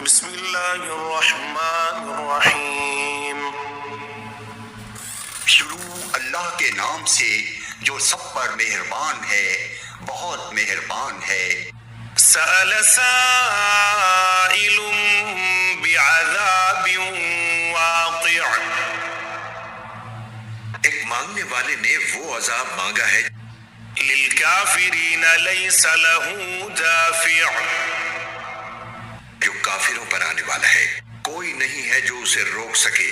بسم اللہ الرحمن الرحیم۔ شروع اللہ کے نام سے جو سب پر مہربان ہے، بہت مہربان ہے۔ سأل سائل بعذاب واقع، ایک مانگنے والے نے وہ عذاب مانگا ہے للکافرین لیس له دافع، جو کافروں پر آنے والا ہے، کوئی نہیں ہے جو اسے روک سکے۔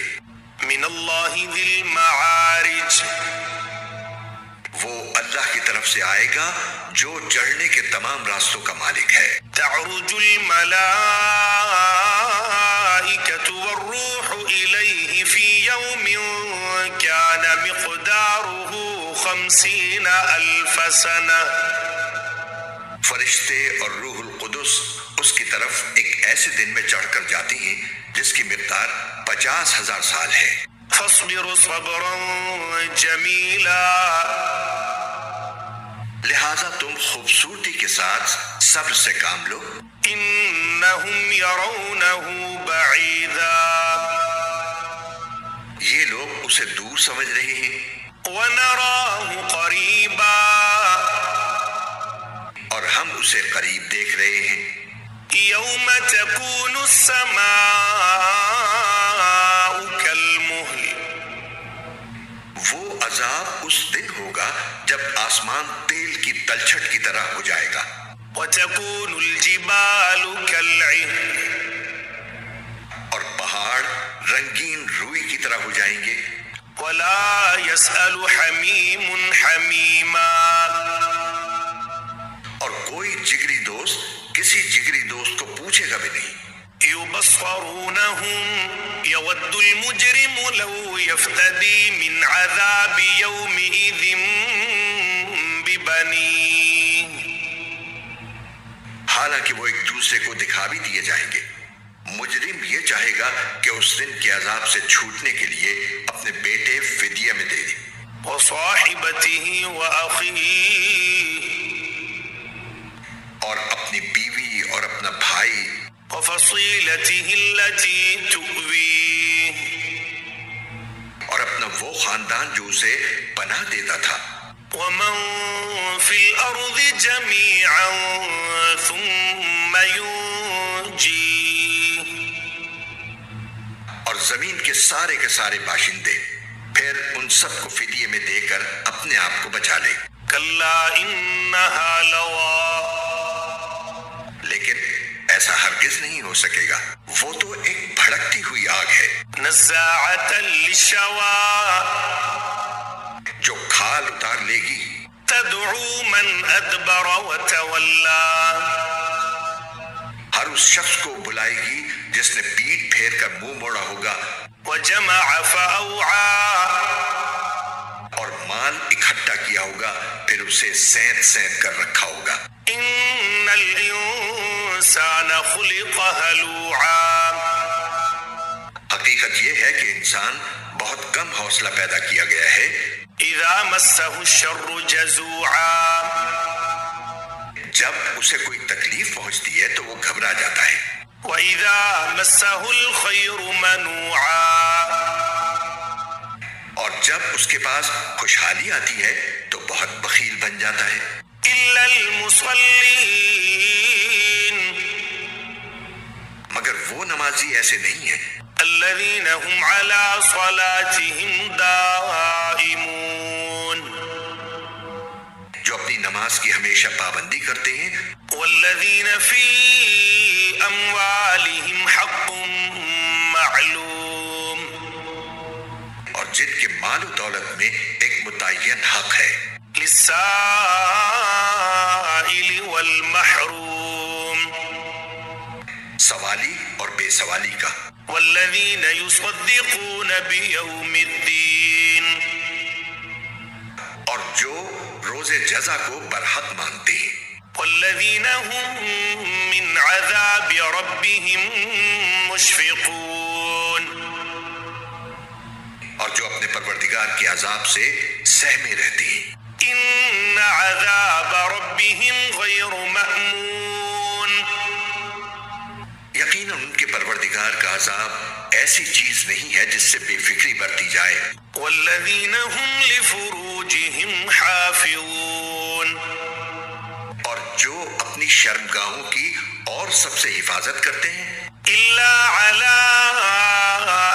من اللہ ذی المعارج، وہ اللہ کی طرف سے آئے گا جو چڑھنے کے تمام راستوں کا مالک ہے۔ تعرج الملائکة والروح الیہ فی یوم کان مقدارہ 50,000 سنہ، فرشتے اور روح القدس اس کی طرف ایک ایسے دن میں چڑھ کر جاتی ہیں جس کی مقدار 50,000 سال ہے۔ فاصبر صبرا جمیلا، لہذا تم خوبصورتی کے ساتھ صبر سے کام لو۔ انہم یرونہ بعیدا، یہ لوگ اسے دور سمجھ رہے ہیں ونراہ قریبا، اور ہم اسے قریب دیکھ رہے ہیں۔ یوم تکون السماء کالمہل، وہ عذاب اس دن ہوگا جب آسمان تیل کی تلچھٹ کی طرح ہو جائے گا، وتکون الجبال کالعہن، اور پہاڑ رنگین روئی کی طرح ہو جائیں گے۔ ولا يسأل حمیم حمیما، اور کوئی جگری دوست کسی جگری دوست کو پوچھے گا بھی نہیں۔ یبصرونہم یود المجرم لو یفتدی من عذاب یومئذ ببنیہ، حالانکہ وہ ایک دوسرے کو دکھا بھی دیے جائیں گے۔ مجرم یہ چاہے گا کہ اس دن کے عذاب سے چھوٹنے کے لیے اپنے بیٹے فدیہ میں دے دے، وصاحبتہ وأخیہ، اور اپنی بیوی اور اپنا بھائی، وفصیلتہ التی تؤویہ، اور اپنا وہ خاندان جو اسے پناہ دیتا تھا۔ ومن فی الارض جمیعا ثم ینجی، اور زمین کے سارے باشندے، پھر ان سب کو فدیے میں دے کر اپنے آپ کو بچا لے۔ کلا انہا لوا، لیکن ایسا ہرگز نہیں ہو سکے گا، وہ تو ایک بھڑکتی ہوئی آگ ہے، نزاعتا للشوا، جو کھال اتار لے گی۔ تدعو من ادبر وتولا، ہر اس شخص کو بلائے گی جس نے پیٹ پھیر کر منہ موڑا ہوگا، وجمع فاوعا، اور مال اکٹھا کیا ہوگا، پھر اسے سینت کر رکھا ہوگا۔ ان الانسان خلق ہلوعا، حقیقت یہ ہے کہ انسان بہت کم حوصلہ پیدا کیا گیا ہے۔ اذا مسہ الشر جزوعا، جب اسے کوئی تکلیف پہنچتی ہے تو وہ گھبرا جاتا ہے، وَإِذَا مَسَّهُ الْخَيْرُ مَنُوعًا، اور جب اس کے پاس خوشحالی آتی ہے تو بہت بخیل بن جاتا ہے۔ إِلَّا الْمُصَلِّينَ، مگر وہ نمازی ایسے نہیں ہیں الَّذِينَ هُمْ عَلَى صَلَاتِهِمْ دَائِمُونَ، جو اپنی نماز کی ہمیشہ پابندی کرتے ہیں۔ وَالَّذِينَ فِي أَمْوَالِهِمْ حَقٌّ مَّعْلُومٌ، اور جن کے مال و دولت میں ایک متعین حق ہے، لِلسَّائِلِ وَالْمَحْرُومِ، سوالی اور بے سوالی کا۔ والذین یصدقون بیوم الدین، اور جو روز جزا کو برحق مانتے ہیں۔ والذین هم من عذاب ربهم مشفقون، اور جو اپنے پروردگار کے عذاب سے سہمے رہتے ہیں۔ ان عذاب ربهم غیر مأمون، یقیناً ان کے پروردگار کا عذاب ایسی چیز نہیں ہے جس سے بے فکری برتی جائے. والذین هم لفروجهم حافظون، اور جو اپنی شرمگاہوں کی اور سب سے حفاظت کرتے ہیں الا على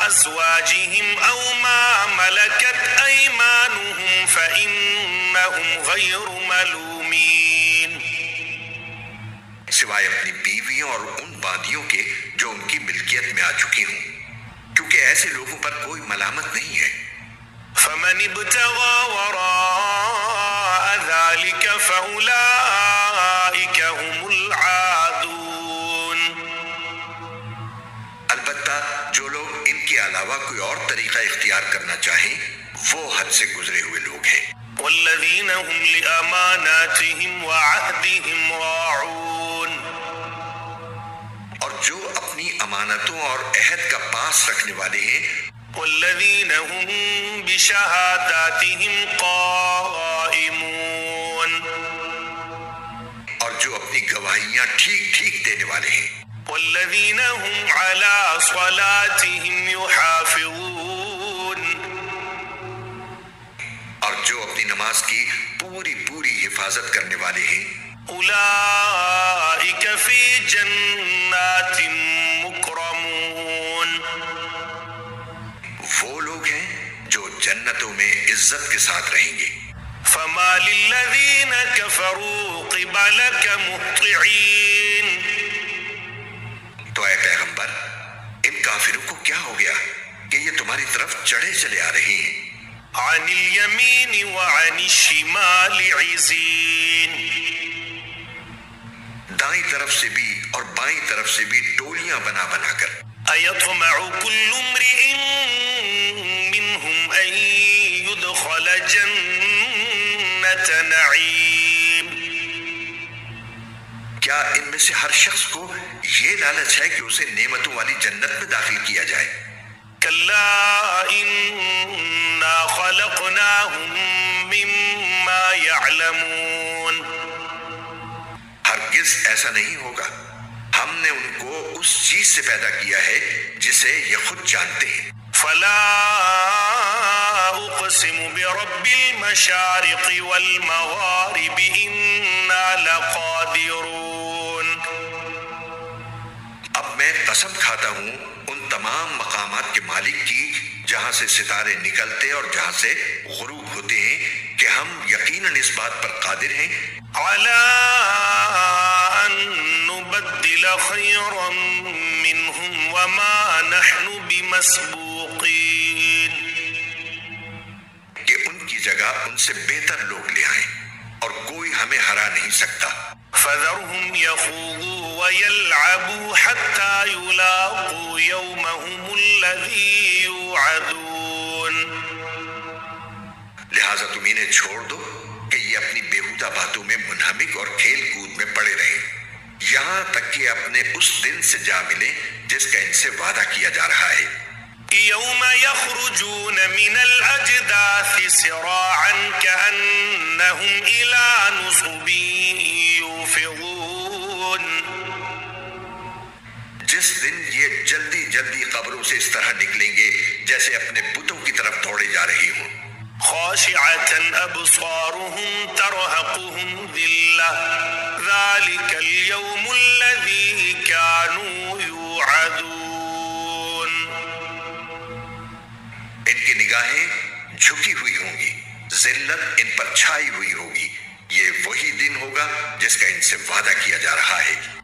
ازواجهم او ما ملكت ايمانهم فانهم غير ملومين، سوائے اپنی بیویوں اور ان باندیوں کے جو ان کی ملکیت میں آ چکی ہوں، کیونکہ ایسے لوگوں پر کوئی ملامت نہیں ہے. فمن ابتغى وراء ذلك فاولئك هم العادون، البتہ جو لوگ ان کے علاوہ کوئی اور طریقہ اختیار کرنا چاہیں وہ حد سے گزرے ہوئے لوگ ہیں. والذین هم لأماناتهم وعهدهم راعون، اور جو اپنی امانتوں اور عہد کا پاس رکھنے والے ہیں. والذین هم بشہاداتهم قائمون، اور جو اپنی گواہیاں ٹھیک ٹھیک دینے والے ہیں. والذین هم على صلاتهم يحافظون، اور جو اپنی نماز کی پوری پوری حفاظت کرنے والے ہیں. اولئک فی جنات مکرمون، وہ لوگ ہیں جو جنتوں میں عزت کے ساتھ رہیں گے. فما للذین کفروا قبلک مہطعین، تو اے پیغمبر ان کافروں کو کیا ہو گیا کہ یہ تمہاری طرف چڑھے چلے آ رہے ہیں. عن الیمین وعن الشمال عزین، دائیں طرف سے بھی اور بائیں طرف سے بھی ٹولیاں بنا بنا کر. ایطمع کل امرئ منہم ان يدخل جنت نعیم، کیا ان میں سے ہر شخص کو یہ لالچ ہے کہ اسے نعمتوں والی جنت میں داخل کیا جائے؟ کلا انا خلقناہم مما یعلمون، ہرگز ایسا نہیں ہوگا. ہم نے ان کو اس چیز سے پیدا کیا ہے جسے یہ خود جانتے ہیں. فلا اقسم برب المشارق والمغارب انا لقادرون، اب میں قسم کھاتا ہوں ان تمام مقامات کے مالک کی جہاں سے ستارے نکلتے اور جہاں سے غروب ہوتے ہیں کہ ہم یقیناً اس بات پر قادر ہیں على ان نبدل خيرا منهم وما نحن بمسبوقين، کہ ان کی جگہ ان سے بہتر لوگ لے آئیں اور کوئی ہمیں ہرا نہیں سکتا. فذرهم يخوضوا ويلعبوا حتى يلاقوا يومهم الذي يوعدون، لہٰذا تم انہیں چھوڑ دو کہ یہ اپنی بیہودہ باتوں میں منہمک اور کھیل کود میں پڑے رہیں یہاں تک کہ اپنے اس دن سے جا ملیں جس کا ان سے وعدہ کیا جا رہا ہے. يوم يخرجون من الأجداث سراعا كأنهم إلى نصب يوفضون، جس دن یہ جلدی جلدی قبروں سے اس طرح نکلیں گے جیسے اپنے بتوں کی طرف دوڑے جا رہی ہوں. خاشعة أبصارهم ترهقهم ذلة ذلك اليوم الذي كانوا يوعدون، ان کی نگاہیں جھکی ہوئی ہوں گی، ذلت ان پر چھائی ہوئی ہوگی. یہ وہی دن ہوگا جس کا ان سے وعدہ کیا جا رہا ہے.